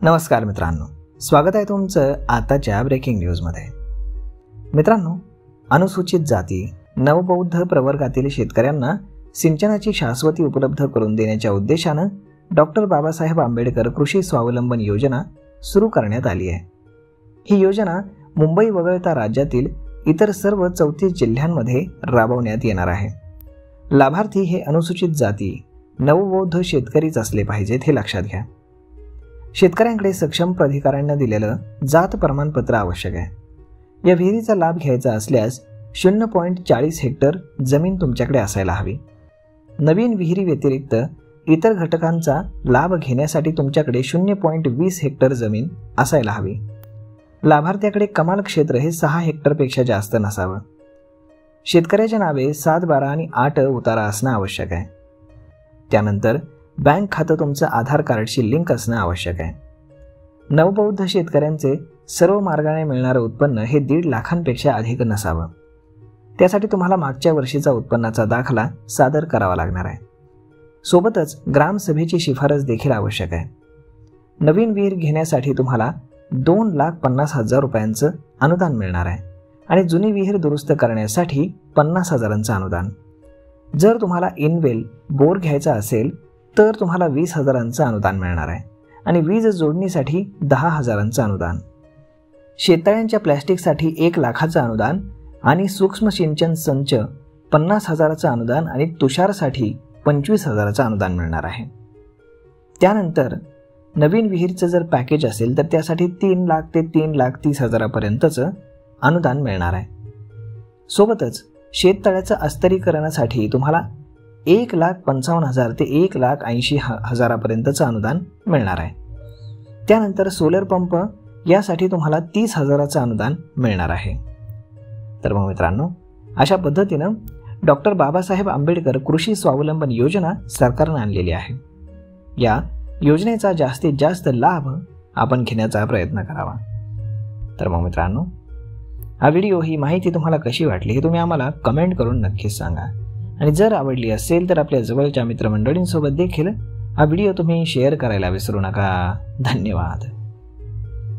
नमस्कार मित्रांनो, स्वागत आहे तुमचं आताच्या ब्रेकिंग न्यूजमध्ये। मित्रांनो, अनुसूचित जाती नवबौद्ध प्रवर्गातील शेतकऱ्यांना सिंचनाची शाश्वती उपलब्ध करून देण्याच्या उद्देशानं डॉक्टर बाबासाहेब आंबेडकर कृषी स्वावलंबन योजना सुरू करण्यात आली आहे। ही योजना मुंबई वगळता राज्यातील इतर सर्व 34 जिल्ह्यांमध्ये राबवण्यात येणार आहे। लाभार्थी हे अनुसूचित जाती नवबौद्ध शेतकरीच असले पाहिजेत हे लक्षात घ्या। शेतकऱ्यांकडे सक्षम प्राधिकाऱ्यांना दिलेलं जात प्रमाणपत्र आवश्यक आहे। या विहिरीचा लाभ घ्यायचा असल्यास 0.40 हेक्टर जमीन तुमच्याकडे असायला हवी। नवीन विहिरी व्यतिरिक्त इतर घटकांचा लाभ घेण्यासाठी तुमच्याकडे 0.20 हेक्टर जमीन असायला हवी। लाभार्थ्याकडे कमाल क्षेत्र हे 6 हेक्टरपेक्षा जास्त नसावं। शेतकऱ्याच्या नावे 7, 12 आणि 8 उतारा असणं आवश्यक आहे। त्यानंतर बँक खातं तुमचं आधार कार्डशी लिंक असणं आवश्यक आहे। नवबौद्ध शेतकऱ्यांचे सर्व मार्गाने मिळणारं उत्पन्न हे 1.5 लाखांपेक्षा अधिक नसावं। त्यासाठी तुम्हाला मागच्या वर्षीचा उत्पन्नाचा दाखला सादर करावा लागणार आहे। सोबतच ग्रामसभेची शिफारस देखील आवश्यक आहे। नवीन विहीर घेण्यासाठी तुम्हाला 2,50,000 रुपयांचं अनुदान मिळणार आहे आणि जुनी विहीर दुरुस्त करण्यासाठी 50,000चं अनुदान। जर तुम्हाला इनवेल बोर घ्यायचा असेल तर तुम्हाला 20,000चं अनुदान मिळणार आहे आणि वीज जोडणीसाठी 10,000चं अनुदान। शेततळ्यांच्या प्लॅस्टिकसाठी 1 लाखाचं अनुदान आणि सूक्ष्म सिंचन संच 50,000चं अनुदान आणि तुषारसाठी 25,000चं अनुदान मिळणार आहे। त्यानंतर नवीन विहीरचं जर पॅकेज असेल तर त्यासाठी 3 लाख ते 3,30,000 पर्यंतचं अनुदान मिळणार आहे। सोबतच शेततळ्याचं अस्तरीकरणासाठी तुम्हाला 1,55,000 ते 1,80,000 पर्यंतचं अनुदान मिळणार आहे। त्यानंतर सोलर पंप यासाठी तुम्हाला 30,000चं अनुदान मिळणार आहे। तर मग मित्रांनो, अशा पद्धतीनं डॉक्टर बाबासाहेब आंबेडकर कृषी स्वावलंबन योजना सरकारनं आणलेली आहे। या योजनेचा जास्तीत जास्त लाभ आपण घेण्याचा प्रयत्न करावा। तर मग मित्रांनो, हा व्हिडिओ, ही माहिती तुम्हाला कशी वाटली हे तुम्ही आम्हाला कमेंट करून नक्कीच सांगा आणि जर आवडली असेल तर आपल्या जवळच्या मित्रमंडळींसोबत देखील हा व्हिडिओ तुम्ही शेअर करायला विसरू नका। धन्यवाद।